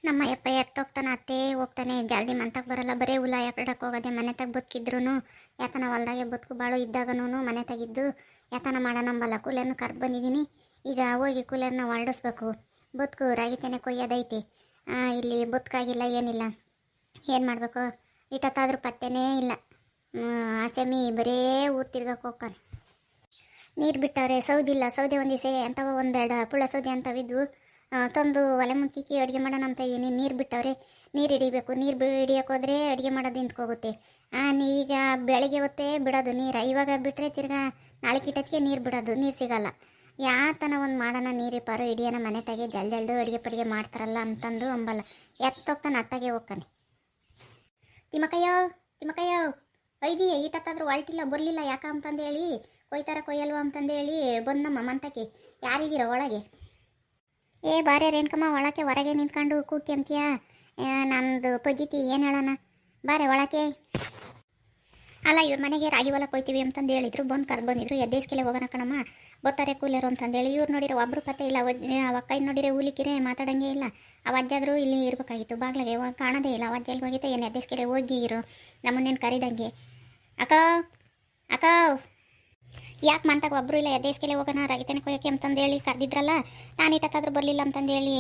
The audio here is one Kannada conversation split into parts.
ನಮ್ಮ ಯಪ್ಪ ಎತ್ತೋಗ್ತಾನೆ ಅತ್ತೇ ಹೋಗ್ತಾನೆ ಜಲ್ದಿ ಮಂತಕ್ಕೆ ಬರಲ್ಲ. ಬರೀ ಹುಲ ಎಕಡಕ್ಕೆ ಹೋಗೋದೆ. ಮನೆ ತಗ ಬದುಕಿದ್ರು ಯಾತನ ಹೊಲ್ದಾಗೆ ಬದುಕು ಬಾಳು ಇದ್ದಾಗನೂ ಮನೆ ತೆಗಿದ್ದು ಯಾತನ ಮಾಡೋಣಂಬಲ್ಲ. ಕೂಲರ್ನ ಕರೆದು ಬಂದಿದ್ದೀನಿ. ಈಗ ಹೋಗಿ ಕೂಲರ್ನ ಹೊರಡಿಸ್ಬೇಕು. ಬದುಕು ರಾಗಿತೇನೆ ಕೊಯ್ಯೋದೈತಿ. ಇಲ್ಲಿ ಬದುಕಾಗಿಲ್ಲ ಏನಿಲ್ಲ. ಏನು ಮಾಡಬೇಕು? ಇಟ್ಟತ್ತಾದ್ರೂ ಪತ್ತೆನೇ ಇಲ್ಲ. ಆಸೆಮಿ ಬರೇ ಊರು ತಿರ್ಗಕ್ಕೆ ಹೋಗ್ತಾನೆ. ನೀರು ಬಿಟ್ಟವ್ರೆ, ಸೌದಿಲ್ಲ. ಸೌದೆ ಒಂದು ದಿವಸ ಅಂಥವು ಒಂದೆರಡು ಪುಳ್ಳ ಸೌದೆ ಅಂಥವಿದ್ವು. ತಂದು ಒಲೆ ಮುಂಚಿಕ್ಕಿ ಅಡುಗೆ ಮಾಡೋಣ ಅಂತ ಇದ್ದೀನಿ. ನೀರು ಬಿಟ್ಟವ್ರೆ, ನೀರು ಹಿಡಿಬೇಕು. ನೀರು ಹಿಡಿಯೋಕೆ ಹೋದರೆ ಅಡುಗೆ ಮಾಡೋದು ನಿಂತ್ಕೋಗುತ್ತೆ. ಈಗ ಬೆಳಗ್ಗೆ ಹೊತ್ತೇ ಬಿಡೋದು ನೀರು. ಇವಾಗ ಬಿಟ್ಟರೆ ತಿರ್ಗಾ ನಾಳೆ ಕಿಟ್ಟಕ್ಕೆ ನೀರು ಬಿಡೋದು, ನೀರು ಸಿಗಲ್ಲ. ಯಾತನ ಒಂದು ಮಾಡೋಣ ನೀರಿಪ್ಪಾರು ಹಿಡಿಯೋಣ ಮನೆ ತಾಗೆ ಜಲ್ದು ಅಡುಗೆ ಪಡಿಗೆ ಮಾಡ್ತಾರಲ್ಲ ಅಂತಂದು ಅಂಬಲ್ಲ. ಎತ್ತೋಗ್ತಾನೆ ಅತ್ತಾಗೆ ಹೋಗ್ತಾನೆ. ತಿಮ್ಮಕಯ್ಯೋ ತಿಮ್ಮಕಯ್ಯೋ ಒಯ್ದಿಯೇ ಈಟತ್ತಾದ್ರೂ ಹೊಲ್ಟಿಲ್ಲ ಬರಲಿಲ್ಲ ಯಾಕ ಅಂತಂದೇಳಿ ಕೊಯ್ತಾರ ಕೊಯ್ಯಲ್ವ ಅಂತಂದೇಳಿ ಬಂದಮ್ಮ ಮಂತಕ್ಕೆ. ಯಾರಿದ್ದೀರ ಒಳಗೆ? ಏ ಬಾರೇ ರೇಣುಕಮ್ಮ ಒಳಕ್ಕೆ. ಹೊರಗೆ ನಿಂತ್ಕೊಂಡು ಕೂಕಿ ಅಂತೀಯ? ನಮ್ಮದು ಪಜ್ಜಿತಿ ಏನು ಹೇಳೋಣ ಬಾರೆ ಒಳಕ್ಕೆ. ಅಲ್ಲ ಇವ್ರ ಮನೆಗೆ ರಾಗಿ ಹೊಲ ಕೊಯ್ತೀವಿ ಅಂತಂದು ಹೇಳಿದ್ರು. ಬಂದು ಕರೆದು ಬಂದಿದ್ರು. ಎದ್ದೇಸ್ಕೆಲೆ ಹೋಗೋಣ ಕಣಮ್ಮ ಬರ್ತಾರೆ ಕೂಲರು ಅಂತಂದೇಳಿ. ಇವ್ರು ನೋಡಿರೋ ಒಬ್ಬರು ಪತ್ತೆ ಇಲ್ಲ. ಅವಕ್ಕೈ ನೋಡಿರೆ ಹೂಲಿಕಿರೆ ಮಾತಾಡಂಗೆ ಇಲ್ಲ. ಆ ಅಜ್ಜಾದರೂ ಇಲ್ಲಿ ಇರಬೇಕಾಗಿತ್ತು. ಬಾಗ್ಲಾಗೆ ಕಾಣೋದೇ ಇಲ್ಲ. ಅಜ್ಜ ಎಲ್ಲಿ ಹೋಗಿತ್ತೆ ಏನು? ಎದ್ದೇಸ್ಕೆಲೆ ಹೋಗಿ ಇರು ನಮ್ಮನ್ನೇನು ಕರಿದಂಗೆ. ಅಕ್ಕ ಅಕ್ಕ ಯಾಕೆ ಮಂತಾಗ ಒಬ್ಬರು ಇಲ್ಲ? ಎದ್ದೇಸ್ಕೆಲೆ ಹೋಗೋಣ ರಾಗಿತೇನೆ ಕೊಯ್ಯೋಕೆ ಅಂತಂದೇಳಿ ಕರೆದಿದ್ರಲ್ಲ. ನಾನು ಇಟ್ಟತ್ತಾದ್ರೂ ಬರಲಿಲ್ಲ ಅಂತಂದೇಳಿ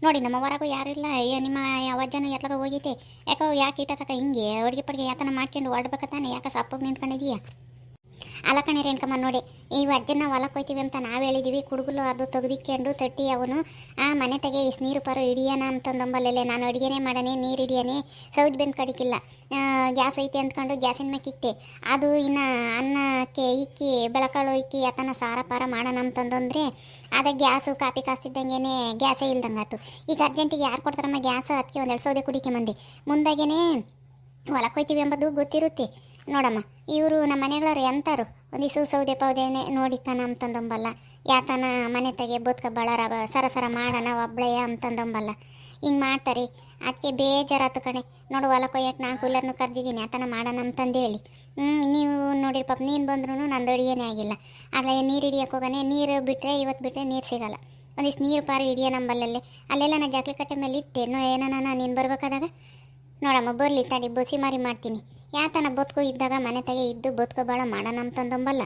ನೋಡಿ. ನಮ್ಮ ಹೊರಗೂ ಯಾರು ಇಲ್ಲ. ನಿಮ್ಮ ಅವಜ್ಜನ ಎತ್ಲಾಗ ಹೋಗೈತೆ. ಯಾಕೋ ಯಾಕೆ ಇಟ್ಟತಕ್ಕ ಹಿಂಗೆ ಅಡುಗೆ ಪಡಿಗೆ ಯಾತನ ಮಾಡ್ಕೊಂಡು ಹೊರಡ್ಬೇಕತ್ತಾನೆ? ಯಾಕೆ ಸಪ್ಪಗೆ ನಿಂತ್ಕೊಂಡಿದೀಯಾ? ಅಲ್ಲ ಕಣೆ ರೇಣುಕಮ್ಮ ನೋಡಿ, ಈ ಅಜ್ಜನ ಹೊಲ ಕೊಯ್ತೀವಿ ಅಂತ ನಾವು ಹೇಳಿದ್ದೀವಿ. ಕುಡುಗುಲು ಅದು ತೆಗೆದಿಕ್ಕೊಂಡು ತಟ್ಟಿ ಅವನು ಮನೆ ತೆಗೆ ಇಷ್ಟು ನೀರು ಪರೋ ಹಿಡಿಯೋಣ ಅಂತಂದಂಬಲ್ಲೇ. ನಾನು ಅಡುಗೆನೇ ಮಾಡನೆ ನೀರು ಹಿಡಿಯೋನೆ. ಸೌಜ್ ಬೆಂದು ಕಡಿಕಿಲ್ಲ. ಗ್ಯಾಸ್ ಐತೆ ಅಂದ್ಕೊಂಡು ಗ್ಯಾಸಿನ ಮ್ಯಾಕೆ ಇಕ್ತೆ. ಅದು ಇನ್ನು ಅನ್ನಕ್ಕೆ ಇಕ್ಕಿ ಬೆಳಕಾಳು ಇಕ್ಕಿ ಯಾತನ ಸಾರ ಪಾರ ಮಾಡೋಣ ಅಂತಂದಂದ್ರೆ ಅದೇ ಗ್ಯಾಸು ಕಾಪಿ ಕಾಸ್ತಿದ್ದಂಗೆ ಗ್ಯಾಸೇ ಇಲ್ದಂಗೆ ಆಯ್ತು. ಈಗ ಅರ್ಜೆಂಟಿಗೆ ಯಾರು ಕೊಡ್ತಾರಮ್ಮ ಗ್ಯಾಸ್? ಅದಕ್ಕೆ ಒಂದೆರಡು ಸೌದೆ ಕುಡಿಕೆ ಮಂದಿ ಮುಂದಾಗೇ ಹೊಲ ಕೊಯ್ತೀವಿ ಎಂಬುದು ಗೊತ್ತಿರುತ್ತೆ ನೋಡಮ್ಮ. ಇವರು ನಮ್ಮ ಮನೆಗಳವ್ರು ಎಂತಾರು ಒಂದಿಸು ಸೌದೆ ಪೌದೇನೆ ನೋಡಿಕನ ಅಂತಂದಂಬಲ್ಲ. ಯಾತನ ಮನೆ ತೆಗೆ ಬದುಕ ಬಳರ ಸರಸರ ಮಾಡೋಣ ಒಬ್ಳೆಯ ಅಂತಂದಂಬಲ್ಲ. ಹಿಂಗೆ ಮಾಡ್ತಾರೆ. ಅದಕ್ಕೆ ಬೇಜಾರಾತು ಕಣೆ. ನೋಡು ಹೊಲ ಕೊಯ್ಯಕ್ಕೆ ನಾನು ಕೂಲರ್ನು ಕರೆದಿದ್ದೀನಿ ಯಾತನ ಮಾಡೋಣ ಅಂತಂದೇಳಿ. ನೀವು ನೋಡಿರಿ ಪಾಪ ನೀನು ಬಂದ್ರೂ ನಂದು ಅಡಿಗೆನೇ ಆಗಿಲ್ಲ. ಆಗಲೇ ನೀರು ಹಿಡಿಯೋಕೆ ಹೋಗೋಣ. ನೀರು ಬಿಟ್ಟರೆ ಇವತ್ತು ಬಿಟ್ಟರೆ ನೀರು ಸಿಗಲ್ಲ. ಒಂದಿಷ್ಟು ನೀರು ಪಾರು ಹಿಡಿಯೋ ನಂಬಲ್ಲಲ್ಲೇ. ಅಲ್ಲೆಲ್ಲ ನಾನು ಜಾಕ್ಲಿ ಕಟ್ಟೆ ಮೇಲೆ ಇತ್ತೆ ಏನಾನ ನೀನು ಬರ್ಬೇಕಾದಾಗ ನೋಡಮ್ಮ ಬರಲಿ ತಡಿ ಬಸಿ ಮಾರಿ ಮಾಡ್ತೀನಿ. ಯಾತನ ಬದುಕು ಇದ್ದಾಗ ಮನೆ ತೆಗೆ ಇದ್ದು ಬದುಕು ಭಾಳ ಮಾಡೋಣ ಅಂತಂದಂಬಲ್ಲ.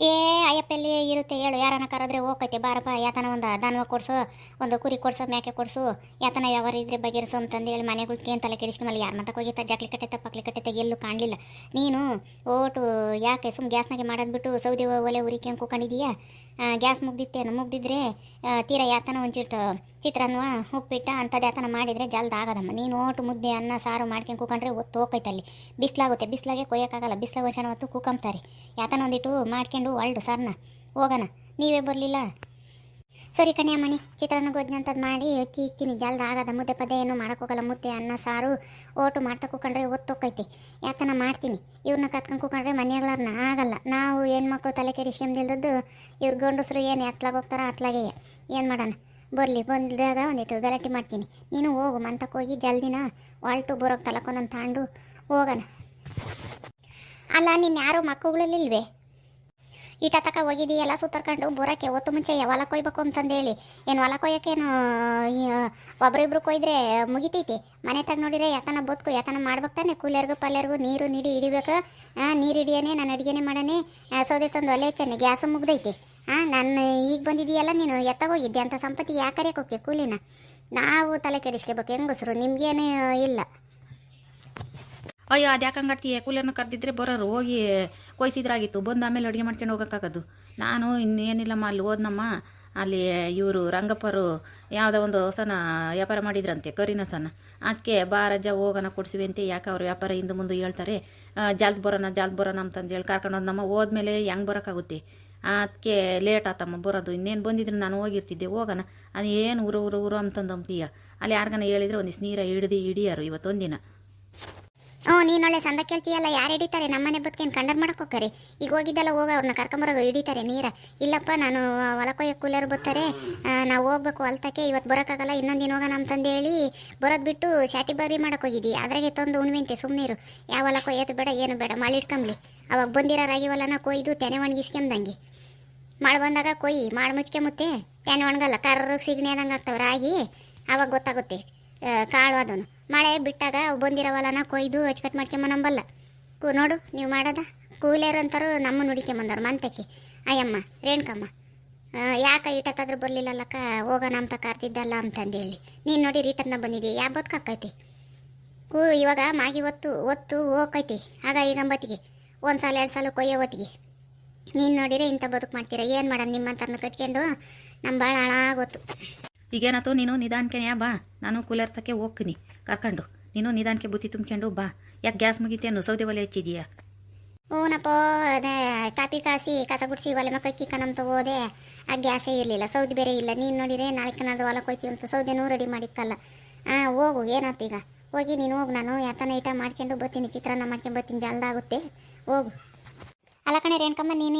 ಏ ಅಯ್ಯಪ್ಪಲ್ಲಿ ಇರುತ್ತೆ ಹೇಳು. ಯಾರನ್ನ ಕರೆದ್ರೆ ಹೋಗೈತೆ ಬಾರಪ್ಪ. ಯಾತನ ಒಂದು ದನವ ಕೊಡಿಸು, ಒಂದು ಕುರಿ ಕೊಡಿಸೋ, ಮೇಕೆ ಕೊಡಿಸು, ಯಾತನ ವ್ಯವಹಾರ ಇದ್ರೆ ಬಗೆಹರಿಸು ಅಂತಂದು ಹೇಳಿ ಮನೆಗಳ್ಗೆ ಏನು ತಲೆ ಕೆಡಿಸ್ಕೊಂಬಲ್ಲ. ಯಾರು ಮತ ಹೋಗಿತ್ತ ಜಾಕ್ಲಿ ಕಟ್ಟೆ ಪಕ್ಲಿ ಕಟ್ಟೆ ಎಲ್ಲೂ ಕಾಣಲಿಲ್ಲ. ನೀನು ಓಟು ಯಾಕೆ ಸುಮ್ಮ ಗ್ಯಾಸ್ನಾಗೆ ಮಾಡೋದ್ಬಿಟ್ಟು ಸೌದೆ ಒಲೆ ಉರಿಕೆ ಕೂಕೊಂಡಿದೀಯಾ? ಗ್ಯಾಸ್ ಮುಗ್ದಿದ್ರೆ ತೀರಾ ಯಾತನ ಒಂಚಿಟ್ಟು ಚಿತ್ರಾನ್ನ ಉಪ್ಪಿಟ್ಟ ಅಂಥದ್ದು ಯಾತನ ಮಾಡಿದರೆ ಜಲ್ದಿ ಆಗೋದಮ್ಮ. ನೀನು ಓಟು ಮುದ್ದೆ ಅನ್ನ ಸಾರು ಮಾಡ್ಕೊಂಡು ಕೂಕೊಂಡ್ರೆ ಒತ್ತು ಹೋಗೈತಲ್ಲಿ. ಬಿಸಿಲಾಗುತ್ತೆ. ಬಿಸಿಲಾಗೆ ಕೊಯ್ಯೋಕ್ಕಾಗಲ್ಲ. ಬಿಸಿಲಾಗ ವರ್ಷ ಹೊತ್ತು ಕೂಕೊಂತಾರೆ. ಯಾತನ ಒಂದಿಟ್ಟು ಮಾಡ್ಕೊಂಡು ಒಳ್ಳು ಸರ್ನ ಹೋಗೋಣ. ನೀವೇ ಬರಲಿಲ್ಲ ಸರಿ ಕಣೆ ಅಮ್ಮಣಿ. ಚಿತ್ರಾನ್ನ ಗೋಧಿ ಅಂಥದ್ದು ಮಾಡಿ ಅಕ್ಕಿ ಇಕ್ತೀನಿ ಜಲ್ದಿ ಆಗದ. ಮುದ್ದೆ ಪದೇ ಏನೂ ಮಾಡೋಕ್ಕೋಗಲ್ಲ. ಮುದ್ದೆ ಅನ್ನ ಸಾರು ಓಟು ಮಾಡ್ತಾ ಕೂಕೊಂಡ್ರೆ ಒತ್ತು ಹೋಗೈತಿ. ಯಾತನ ಮಾಡ್ತೀನಿ. ಇವ್ರನ್ನ ಕತ್ಕೊಂಡು ಕೂಕೊಂಡ್ರೆ ಮನೆಗಳನ್ನ ಆಗಲ್ಲ. ನಾವು ಹೆಣ್ಮಕ್ಳು ತಲೆ ಕೆಡಿಸ್ಕೊಂದಿಲ್ದದ್ದು ಇವ್ರ ಗಂಡಸರು ಏನು ಎತ್ಲಾಗ ಹೋಗ್ತಾರ ಅತ್ಲಾಗೆ ಏನು ಮಾಡೋಣ. ಬರಲಿ ಬಂದಾಗ ಒಂದಿಟ್ಟು ಗಲಾಟೆ ಮಾಡ್ತೀನಿ. ನೀನು ಹೋಗು ಮಂತಕ್ಕೆ ಹೋಗಿ ಜಲ್ದಿನ ಹೊಲ್ಟು ಬರೋಕ್ಕೆ ತಲಕೊಂದೊಂದು ತಾಂಡು ಹೋಗೋಣ. ಅಲ್ಲ ನೀನು ಯಾರು ಮಕ್ಕಳುಗಳಿಲ್ವೇ? ಈಟ ತಕ ಹೋಗಿದ್ದೀಯಲ್ಲ ಸುತ್ತರ್ಕೊಂಡು ಬರೋಕ್ಕೆ ಹೊತ್ತು ಮುಂಚೆ ಹೊಲ ಕೊಯ್ಬೇಕು ಅಂತಂದೇಳಿ. ಏನು ಹೊಲ ಕೊಯ್ಯೋಕ್ಕೇನು ಒಬ್ರಿಬ್ರು ಕೊಯ್ದ್ರೆ ಮುಗಿತೈತಿ? ಮನೆ ತಗ ನೋಡಿದ್ರೆ ಯಾತನ ಬದುಕು ಯಾತನ ಮಾಡ್ಬೇಕು ತಾನೆ. ಕೂಲರ್ಗೂ ಪಲ್ಯರ್ಗೂ ನೀರು ನೀಡಿ ಹಿಡಿಬೇಕು. ನೀರು ಹಿಡಿಯೋನೆ ನಾನು ಅಡುಗೆನೇ ಮಾಡೋಣ. ಸೌದೆ ತಂದು ಒಲೆ ಹಚ್ಚನೆ ಗ್ಯಾಸು ಮುಗ್ದೈತಿ. ನಾನು ಈಗ ಬಂದಿದ್ದೀಯಲ್ಲ ನೀನು ಎತ್ತಾಗೋಗಿದ್ದೆ ಅಂತ ಸಂಪತ್ತಿಗೆ ಯಾಕರೆ ಹೋಗ್ಕೆ ಕೂಲಿನ? ನಾವು ತಲೆ ಕೆಡಿಸ್ಕೋಬೇಕು ಹೆಂಗಸರು, ನಿಮ್ಗೇನು ಇಲ್ಲ. ಅಯ್ಯೋ ಅದು ಯಾಕೆ ಹಂಗಾಡ್ತೀಯ? ಕೂಲರ್ನ ಕರೆದಿದ್ರೆ ಬರೋರು ಹೋಗಿ ಕೊಯ್ಸಿದ್ರಾಗಿತ್ತು. ಬಂದು ಆಮೇಲೆ ಅಡುಗೆ ಮಾಡ್ಕೊಂಡು ಹೋಗೋಕ್ಕಾಗೋದು. ನಾನು ಇನ್ನೇನಿಲ್ಲಮ್ಮ ಅಲ್ಲಿ ಹೋದ್ನಮ್ಮ. ಅಲ್ಲಿ ಇವರು ರಂಗಪ್ಪರು ಯಾವುದೋ ಒಂದು ಹೊಸನ ವ್ಯಾಪಾರ ಮಾಡಿದ್ರಂತೆ ಕರಿನಸನ. ಅದಕ್ಕೆ ಬಾರಜ್ಜ ಹೋಗೋಣ ಕೊಡ್ಸಿವಿ ಅಂತ. ಯಾಕೆ ಅವ್ರು ವ್ಯಾಪಾರ ಹಿಂದೆ ಮುಂದೆ ಹೇಳ್ತಾರೆ. ಜಲ್ದಿ ಬರೋಣ ಅಂತಂದು ಹೇಳಿ ಕರ್ಕೊಂಡು ಹೋದ್ನಮ್ಮ. ಹೋದ್ಮೇಲೆ ಹೆಂಗೆ ಬರೋಕ್ಕಾಗುತ್ತೆ? ಅದಕ್ಕೆ ಲೇಟ್ ಆತಮ್ಮ ಬರೋದು. ಇನ್ನೇನು ಬಂದಿದ್ರು ನಾನು ಹೋಗಿರ್ತಿದ್ದೆ. ಹೋಗೋಣ ಅದು ಏನು ಊರು ಅಂತಂದಂತೀಯ. ಅಲ್ಲಿ ಯಾರಿಗಾನ ಹೇಳಿದ್ರೆ ಒಂದಿಷ್ಟು ನೀರ ಹಿಡಿಯಾರು ಇವತ್ತೊಂದಿನ. ನೀನೊಳ್ಳೆ ಸಂದ ಕೇಳ್ತೀಯಲ್ಲ. ಯಾರು ಹಿಡಿತಾರೆ? ನಮ್ಮನೆ ಬದುಕೇನು ಕಂಡರ್ ಮಾಡಕ್ಕೆ ಹೋಗ್ತಾರೆ. ಈಗ ಹೋಗಿದ್ದೆಲ್ಲ ಹೋಗ ಅವ್ರನ್ನ ಕರ್ಕೊಂಬರೋ ಹಿಡಿತಾರೆ ನೀರ. ಇಲ್ಲಪ್ಪ ನಾನು ಹೊಲ ಕೊಯ್ಯೋ ಕೂಲರ್ ಬರ್ತಾರೆ, ನಾವು ಹೋಗ್ಬೇಕು ಹೊಲ್ತಕ್ಕೆ, ಇವತ್ತು ಬರೋಕ್ಕಾಗಲ್ಲ, ಇನ್ನೊಂದಿನ ಹೋಗೋಣ ಅಂತಂದೇಳಿ ಬರೋದು ಬಿಟ್ಟು ಶಾಟಿ ಬಾರಿ ಮಾಡಕ್ಕೆ ಹೋಗಿದ್ದಿ. ಅದ್ರಾಗೆ ತಂದು ಉಣ್ವಿಂತೆ ಸುಮ್ಮನಿರು. ಯಾವ ಹೊಲ ಕೊಯ್ಯೋದು ಬೇಡ ಏನು ಬೇಡ ಮಳೆ ಇಟ್ಕೊಂಬ್ಲಿ. ಅವಾಗ ಬಂದಿರೋ ರಾಗಿ ಹೊಲನ ಕೊಯ್ದು ತೆನೆ ಒಣಗಿಸ್ಕೊಂಬಂಗೆ. ಮಳೆ ಬಂದಾಗ ಕೊಯ್ಯಿ ಮಾಡಿ ಮುಚ್ಕೊಂಬುತ್ತೆ ತೆನೆ ಒಣಗಲ್ಲ. ಕರ್ರಗೆ ಸಿಗಣಿ ಆದಂಗೆ ಆಗ್ತಾವೆ ರಾಗಿ. ಆವಾಗ ಗೊತ್ತಾಗುತ್ತೆ ಕಾಳು ಅದನ್ನು ಮಳೆ ಬಿಟ್ಟಾಗ ಅವು ಬಂದಿರೋ ಹೊಲನ ಕೊಯ್ದು ಅಚ್ಚುಕಟ್ಟು ಮಾಡ್ಕೊಂಬನಂಬಲ್ಲ ನೋಡು ನೀವು ಮಾಡೋದ ಕೂಲಿಯರು ಅಂತಾರು ನಮ್ಮ ನುಡಿಕೊಂಬಂದವ್ರು ಮಂತಕ್ಕೆ ಅಯ್ಯಮ್ಮ ರೇಣುಕಮ್ಮ ಯಾಕೆ ಈಟತ್ತಾದ್ರೂ ಬರಲಿಲ್ಲಲ್ಲಕ್ಕ ಹೋಗೋಣ ಅಂತ ಕಾರ್ತಿದ್ದಲ್ಲ ಅಂತಂದೇಳಿ ನೀನು ನೋಡಿ ರೀಟನ್ನ ಬಂದಿದ್ದೀಯ ಯಾವ ಬದುಕಾಕೈತಿ ಇವಾಗ ಮಾಗಿ ಒತ್ತು ಹೋಗೈತಿ ಆಗ ಈಗ ಅಂಬತ್ತಿಗೆ ಒಂದು ಸಲ 2 ಸಲ ಕೊಯ್ಯೋ ಹೊತ್ತಿಗೆ ನೀನು ನೋಡಿದ್ರೆ ಇಂಥ ಬದುಕು ಮಾಡ್ತೀರ ಏನು ಮಾಡೋಣ ನಿಮ್ಮಂತರನ್ನ ಕಟ್ಕೊಂಡು ನಮ್ಮ ಭಾಳ ಹಾಳಾಗೊತ್ತು. ಈಗೇನಾಯ್ತು ನೀನು ನಿಧಾನಕ್ಕೆ ಬಾ, ನಾನು ಕೂಲರ್ ತಕ್ಕೆ ಹೋಗ್ತೀನಿ ಕರ್ಕೊಂಡು. ನೀನು ನಿಧಾನಕ್ಕೆ ಬುತ್ತಿ ತುಂಬ್ಕೊಂಡು ಬಾ. ಯಾಕೆ ಗ್ಯಾಸ್ ಮುಗಿತೇನು ಸೌದೆ ಒಲೆ ಹಚ್ಚಿದೀಯಾ? ಹ್ಞೂನಪ್ಪ ಅದೇ ಕಾಪಿ ಕಾಸಿ ಕಸ ಗುಡಿಸಿ ಒಲೆ ಮಕ್ಕಿ ಕನಂತ ಹೋದೆ ಆ ಗ್ಯಾಸೇ ಇರಲಿಲ್ಲ, ಸೌದೆ ಬೇರೆ ಇಲ್ಲ. ನೀನು ನೋಡಿದ್ರೆ ನಾಳೆ ನಾಡ್ದು ಹೊಲಕ್ಕೆ ಹೋಯ್ತೀವಿ ಅಂತ ಸೌದೆನೂ ರೆಡಿ ಮಾಡಿಕ್ಕಲ್ಲ. ಹೋಗು ಏನಾಯ್ತು ಈಗ ಹೋಗಿ ನೀನು ಹೋಗು, ನಾನು ಯಾತನ ಐಟ ಮಾಡ್ಕೊಂಡು ಬರ್ತೀನಿ, ಚಿತ್ರಾನ್ನ ಮಾಡ್ಕೊಂಡು ಬರ್ತೀನಿ, ಜಲ್ದಾಗುತ್ತೆ ಹೋಗು. ಅಲ್ಲ ಕಣೆ ರೇಣುಕಮ್ಮ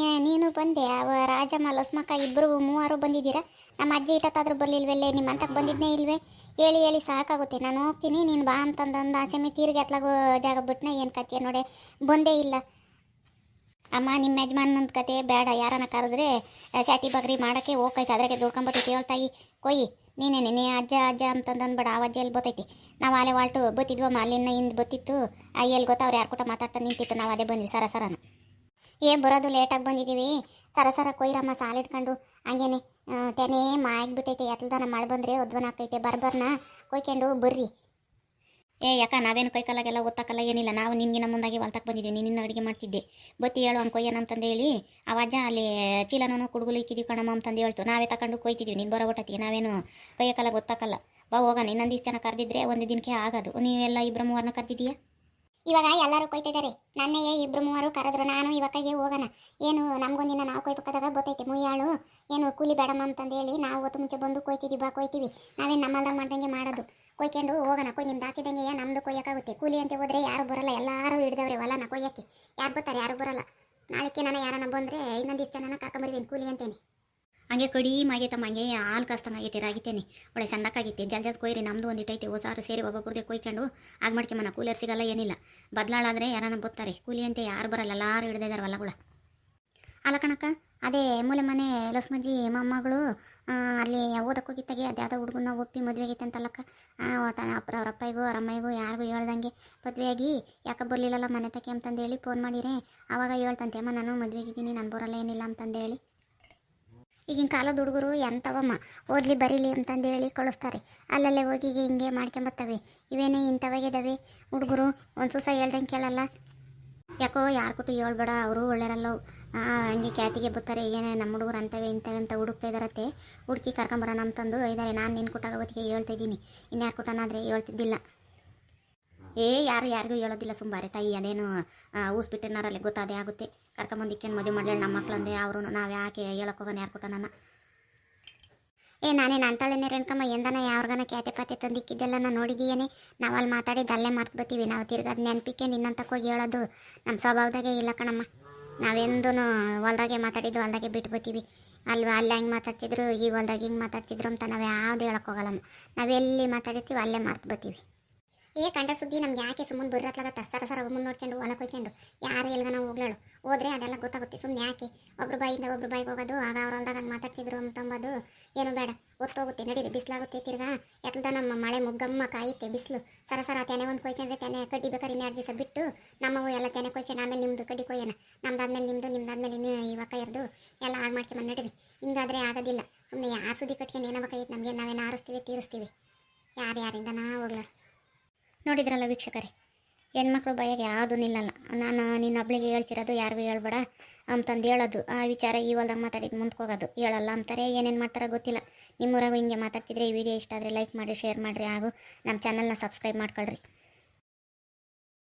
ನೀನು ಬಂದೆ, ರಾಜಮ್ಮ ಲಸ್ಮಕ್ಕ ಇಬ್ಬರು 3 ಬಂದಿದ್ದೀರಾ. ನಮ್ಮ ಅಜ್ಜಿ ಇಟ್ಟತ್ತಾದ್ರೂ ಬರಲಿಲ್ವಲ್ಲೇ, ನಿಮ್ಮ ಅಂತಕ್ಕೆ ಬಂದಿದ್ದೇ ಇಲ್ವೇ? ಹೇಳಿ ಸಾಕಾಗುತ್ತೆ. ನಾನು ಹೋಗ್ತೀನಿ ನೀನು ಬಾ ಅಂತಂದು ಆಸೆಮೆ ತೀರ್ಗೆ ಎತ್ಲಾಗೋ ಜಾಗ ಬಿಟ್ಟನೆ ಏನು ಕತೆ ನೋಡೆ ಬಂದೇ ಇಲ್ಲ. ಅಮ್ಮ ನಿಮ್ಮ ಯಜಮಾನಂದ ಕತೆ ಬೇಡ, ಯಾರನ್ನ ಕರೆದ್ರೆ ಸ್ಯಾಟಿ ಬಗ್ರಿ ಮಾಡೋಕ್ಕೆ ಹೋಗ್ತೈತೆ, ಅದ್ರಾಗೆ ದುಡ್ಕೊಂಬತ್ತೈತಿ ಹೇಳ್ತಾಯಿ ಕೊಯ್ಯಿ. ನೀ ಅಜ್ಜ ಅಂತಂದು ಅನ್ಬೇಡ, ಆ ಅಜ್ಜ ಎಲ್ಲಿ ಬತ್ತೈತಿ. ನಾವು ಅಲ್ಲೇ ವಾಲ್ಟು ಬತ್ತಿದ್ವಮ್ಮ, ಅಲ್ಲಿನ ಹಿಂದೆ ಬತ್ತಿತ್ತು. ಎಲ್ಲಿ ಗೊತ್ತಾ ಅವ್ರು ಯಾರು ಕೂಟ ಮಾತಾಡ್ತಾ ನಿಂತಿತ್ತು, ನಾವು ಅದೇ ಬಂದ್ವಿ ಸರನ. ಬರೋದು ಲೇಟಾಗಿ ಬಂದಿದ್ದೀವಿ, ಸರ ಕೊಯ್ರಮ್ಮ ಸಾಲಿಡ್ಕೊಂಡು ಹಂಗೇನೆ ತೆನೇ ಮಾಗಿಬಿಟ್ಟೈತೆ. ಎತ್ತಲ್ದಾನ ಮಾಡಿ ಬಂದರೆ ಒದ್ವನ ಆಗ್ತೈತೆ, ಬರ್ಬರ್ನ ಕೊಯ್ಕೊಂಡು ಬರ್ರಿ. ಯಾಕ ನಾವೇನು ಕೈಕಲ್ಲಾಗೆಲ್ಲ ಒತ್ತಕ್ಕಲ್ಲ ಏನಿಲ್ಲ, ನಾವು ನಿನ್ಗಿನ ಮುಂದಾಗಿ ಹೊಲ್ತಕ್ಕೆ ಬಂದಿದ್ದೀವಿ. ನೀನು ಅಡುಗೆ ಮಾಡ್ತಿದ್ದೆ, ಬತ್ತಿ ಹೇಳು ಅವ್ನು ಕೊಯ್ಯನ ಅಂತಂದು ಹೇಳಿ ಆ ಅಜ್ಜ ಅಲ್ಲಿ ಚೀಲನೂ ಕುಡುಗುಲು ಇಕ್ಕಿದ್ದೀವಿ ಕಣಮ್ಮ ಅಂತಂದು ಹೇಳ್ತು. ನಾವೇ ತಗೊಂಡು ಕೊಯ್ತಿದ್ದೀವಿ, ನೀನು ಬರೋ ಒಟ್ಟತ್ತಿಗೆ ನಾವೇನು ಕೈಯಕ್ಕಲ್ಲ ಗೊತ್ತಾಕಲ್ಲ. ಬಾ ಹೋಗೋಣ, ಇನ್ನೊಂದಿಷ್ಟು ಜನ ಕರೆದಿದ್ರೆ ಒಂದು ದಿನಕ್ಕೆ ಆಗೋದು. ನೀವೆಲ್ಲ 2-3 ಕರೆದಿದ್ದೀಯಾ? ಇವಾಗ ಎಲ್ಲರೂ ಕೊಯ್ತಿದ್ದಾರೆ, ನನ್ನೇ 2-3 ಕರೆದ್ರು. ನಾನು ಇವಾಗೆ ಹೋಗೋಣ, ಏನು ನಮಗೊಂದಿನ ನಾವು ಕೊಯ್ಬೇಕಾದಾಗ ಬತ್ತೈತೆ ಮುಯ್ಯಾಳು, ಏನು ಕೂಲಿ ಬೇಡಮ್ಮ ಅಂತಂದು ಹೇಳಿ ನಾವು ಹೊತ್ತು ಮುಂಚೆ ಬಂದು ಕೊಯ್ತಿದ್ದೀವಿ. ಬಾ ಕೊಯ್ತೀವಿ, ನಾವೇನು ನಮ್ಮಲ್ದಾಗ ಮಾಡ್ದಂಗೆ ಮಾಡೋದು. ಕೊಯ್ಕೊಂಡು ಹೋಗೋಣ, ನಿಮ್ದು ಹಾಕಿದಂಗೆ ನಮ್ಮದು ಕೊಯ್ಯೋಕ್ಕಾಗುತ್ತೆ. ಕೂಲಿ ಅಂತ ಹೋದರೆ ಯಾರು ಬರೋಲ್ಲ, ಎಲ್ಲರೂ ಹಿಡ್ದವ್ರೆ ಹೊಲನ ಕೊಯ್ಯೋಕ್ಕೆ. ಯಾರು ಬರ್ತಾರೆ? ಯಾರು ಬರೋಲ್ಲ. ನಾಳೆಗೆ ನಾನು ಯಾರನ್ನ ಬಂದರೆ ಇನ್ನೊಂದಿಷ್ಟು ಜನನ ಕರ್ಕೊಂಬರ್ತೀನಿ ಕೂಲಿ ಅಂತೇನೆ. ಹಂಗೆ ಕಡಿಮೆ ಆಗೈತಮ್ಮ, ಹಂಗೆ ಹಾಲು ಕಸ್ತಂಗೆ ಆಗೈತೆ, ರಾಗಿತೇನೆ ಒಳ್ಳೆ ಸಂದಕ್ಕಾಗೈತೆ. ಜಲ್ದಿ ಕೊಯ್ರಿ, ನಮ್ಮದು ಒಂದು ಇಟ್ಟೈತೆ, ಹೊಸಾರು ಸೇರಿ ಒಬ್ಬೊಬ್ಬರದೇ ಕೊಯ್ಕೊಂಡು ಆಗ ಮಾಡ್ಕೊಂಬನ. ಕೂಲರ್ ಸಿಗಲ್ಲ ಏನಿಲ್ಲ, ಬದಲಾಳಾದರೆ ಯಾರನ್ನ ಬರ್ತಾರೆ, ಕೂಲಿ ಅಂತ ಯಾರು ಬರಲ್ಲ, ಎಲ್ಲರೂ ಹಿಡ್ದಿದ್ದಾರೆ ಹೊಲಗಳ. ಅಲ್ಲ ಕಣಕ್ಕ, ಅದೇ ಮೂಲೆ ಮನೆ ಲಕ್ಷ್ಮಜ್ಜಿ ಮೊಮ್ಮಗಳು ಅಲ್ಲಿ ಓದಕ್ಕೆ ಹೋಗಿತ್ತಾಗೆ ಅದು ಯಾವುದೋ ಹುಡುಗನ ಒಪ್ಪಿ ಮದುವೆ ಆಗೈತೆ ಅಂತಲ್ಲಕ್ಕ. ಅವ್ರ ಅಪ್ಪಗೂ ಅವ್ರ ಅಮ್ಮಗೂ ಯಾರಿಗೂ ಹೇಳ್ದಂಗೆ ಮದುವೆಯಾಗಿ ಯಾಕೆ ಬರಲಿಲ್ಲಲ್ಲ ಮನೆ ತಕ್ಕೆ ಅಂತಂದು ಹೇಳಿ ಫೋನ್ ಮಾಡಿರೆ ಆವಾಗ ಹೇಳ್ತಂತೆ, ಅಮ್ಮ ನಾನು ಮದುವೆಗಿದ್ದೀನಿ, ನಾನು ಬರೋಲ್ಲ ಏನಿಲ್ಲ ಅಂತಂದೇಳಿ. ಈಗಿನ ಕಾಲದ ಹುಡುಗರು ಎಂಥವಮ್ಮ, ಓದಲಿ ಬರೀಲಿ ಅಂತಂದೇಳಿ ಕಳಿಸ್ತಾರೆ. ಅಲ್ಲಲ್ಲೇ ಹೋಗಿ ಹಿಂಗೆ ಮಾಡ್ಕೊಂಬತ್ತವೆ. ಇವೇನೇ ಇಂಥವಾಗಿದ್ದಾವೆ ಹುಡುಗರು, ಒಂದು ಸೂಸ ಹೇಳ್ದಂಗೆ ಕೇಳಲ್ಲ. ಯಾಕೋ ಯಾರು ಕೊಟ್ಟು ಹೇಳ್ಬೇಡ, ಅವರು ಒಳ್ಳೆಯರಲ್ಲವು. ಹಂಗೆ ಖ್ಯಾತಿಗೆ ಬರ್ತಾರೆ, ಏನೇ ನಮ್ಮ ಹುಡುಗರು ಅಂತವೆ ಇಂಥವೆ ಅಂತ ಹುಡುಕ್ತಾ ಇದ್ದಾರತ್ತೆ. ಹುಡುಕಿ ಕರ್ಕೊಂಬರೋಣ ಅಂತಂದು ಇದ್ದಾರೆ. ನಾನು ನಿನ್ನ ಕೊಟ್ಟಾಗ ಹೊತ್ತಿಗೆ ಹೇಳ್ತಾಯಿದ್ದೀನಿ, ಇನ್ಯಾರು ಕೊಟ್ಟನಾದರೆ ಹೇಳ್ತಿದ್ದಿಲ್ಲ. ಯಾರಿಗೂ ಹೇಳೋದಿಲ್ಲ ಸುಂಬಾರೆ ತಾಯಿ, ಅದೇನು ಊಸ್ಬಿಟ್ಟಿನಾರಲ್ಲಿ ಗೊತ್ತಾದೇ ಆಗುತ್ತೆ. ಕರ್ಕೊಂಬಂದಿಕ್ಕೇನು ಮದುವೆ ಮಾಡಲಿ ನಮ್ಮ ಮಕ್ಕಳಂದೆ, ಅವರು ನಾವು ಯಾಕೆ ಹೇಳೋಕ್ಕೋಗೋಣ ಯಾರು ಕೊಟ್ಟ ನನ್ನ. ನಾನೇನು ಅಂತಾಳೇನೆ ರೇಣುಕಮ್ಮ, ಎಂದನ ಯಾವ್ರಿಗಾನ ಕ್ಯಾತೆ ಪಾತೆ ತಂದಿಕ್ಕಿದ್ದೆಲ್ಲ ನಾನು ನೋಡಿದ್ದೀಯೇನೆ. ನಾವು ಅಲ್ಲಿ ಮಾತಾಡಿದ್ದು ಅಲ್ಲೇ ಮರ್ತು ಬರ್ತೀವಿ. ನಾವು ತಿರ್ಗಾದ ನೆನಪಿಕೊಂಡು ಇನ್ನಂತಕ್ಕೆ ಹೋಗಿ ಹೇಳೋದು ನಮ್ಮ ಸ್ವಭಾವದಾಗೆ ಇಲ್ಲ ಕಣಮ್ಮ. ನಾವೆಂದೂ ಹೊಲ್ದಾಗೆ ಮಾತಾಡಿದ್ದು ಹೊಲ್ದಾಗೆ ಬಿಟ್ಟು ಬರ್ತೀವಿ. ಅಲ್ಲಿ ಹೆಂಗೆ ಮಾತಾಡ್ತಿದ್ರು, ಈ ಹೊಲ್ದಾಗೆ ಹಿಂಗೆ ಮಾತಾಡ್ತಿದ್ರು ಅಂತ ನಾವು ಯಾವುದು ಹೇಳೋಕ್ಕೋಗಲ್ಲಮ್ಮ. ನಾವೆಲ್ಲಿ ಮಾತಾಡಿರ್ತೀವಿ ಅಲ್ಲೇ ಮರ್ತು ಬರ್ತೀವಿ. ಕಂಡ ಸುದ್ದಿ ನಮ್ಗೆ ಯಾಕೆ ಸುಮ್ಮನೆ ಬರ್ರತ್ಲಾಗತ್ತ, ಸರ ಮುಂದೆ ನೋಡ್ಕೊಂಡು ಹೊಲ ಕೊಯ್ಕೊಂಡು ಯಾರು ಎಲ್ಗ ನಾವು ಹೋಗ್ಲಾಳು ಹೋದ್ರೆ ಅದೆಲ್ಲ ಗೊತ್ತಾಗುತ್ತೆ. ಸುಮ್ಮನೆ ಯಾಕೆ ಒಬ್ರು ಬಾಯಿಂದ ಒಬ್ರು ಬಾಯಿಗೆ ಹೋಗೋದು, ಆಗ ಅವ್ರ ಹೊಲ್ದಾಗ ಹಂಗೆ ಮಾತಾಡ್ತಿದ್ರು ಅಂತಂಬೋದು ಏನು ಬೇಡ. ಒತ್ತೋಗುತ್ತೆ, ನಡೀರಿ, ಬಿಸಿಲಾಗುತ್ತೆ. ತಿರ್ಗಾ ಎತ್ತಲ್ದ ನಮ್ಮ ಮಳೆ ಮುಗ್ಗಮ್ಮ ಕಾಯುತ್ತೆ ಬಿಸಿಲು. ಸರ ತೆನೆ ಒಂದು ಕೊಯ್ಕೊಂಡ್ರೆ ತೆನೆ ಕಡ್ಡಿ ಬೇಕಾದ್ರೆ 2 ದಿವಸ ಬಿಟ್ಟು ನಮ್ಮವು ಎಲ್ಲ ತೆನೆ ಕೊಯ್ಕೊಂಡು ಆಮೇಲೆ ನಿಮ್ಮದು ಕಡ್ಡಿ ಕೊಯ್ಯೋಣ. ನಮ್ದಾದ್ಮೇಲೆ ನಿಮ್ದಾದ್ಮೇಲೆ ಇನ್ನು ಇವಾಗ ಇರ್ದು ಎಲ್ಲ ಆಗ ಮಾಡ್ಕೊಂಬಂದು ನಡೀರಿ. ಹಿಂಗಾದರೆ ಆಗೋದಿಲ್ಲ. ಸುಮ್ಮನೆ ಯಾರು ಸುದ್ದಿ ಕಟ್ಕೊಂಡು ಏನಾಗಬೇಕಾಗಿತ್ತು ನಮಗೆ, ನಾವೇನು ಆರಿಸ್ತೀವಿ ತೀರಿಸ್ತೀವಿ. ಯಾರಿಂದ ನಾ ಹೋಗ್ಲಾಳ. ನೋಡಿದ್ರಲ್ಲ ವೀಕ್ಷಕರೇ, ಹೆಣ್ಮಕ್ಳು ಭಯಾಗ ಯಾವುದೂ ನಿಲ್ಲಲ್ಲ. ನಾನು ನಿನ್ನೊಬ್ಳಿಗೆ ಹೇಳ್ತಿರೋದು ಯಾರಿಗೂ ಹೇಳ್ಬೇಡ ಅಂತಂದು ಹೇಳೋದು, ಆ ವಿಚಾರ ಈ ಹೊಲ್ದಾಗ ಮಾತಾಡಿದ್ದು ಮುಂದಕ್ಕೆ ಹೋಗೋದು. ಹೇಳಲ್ಲ ಅಂತಾರೆ, ಏನೇನು ಮಾಡ್ತಾರೋ ಗೊತ್ತಿಲ್ಲ. ನಿಮ್ಮೂರಾಗೂ ಹಿಂಗೆ ಮಾತಾಡ್ತಿದ್ರೆ ಈ ವಿಡಿಯೋ ಇಷ್ಟ ಆದರೆ ಲೈಕ್ ಮಾಡಿ, ಶೇರ್ ಮಾಡಿರಿ, ಹಾಗೂ ನಮ್ಮ ಚಾನಲ್ನ ಸಬ್ಸ್ಕ್ರೈಬ್ ಮಾಡ್ಕೊಳ್ರಿ.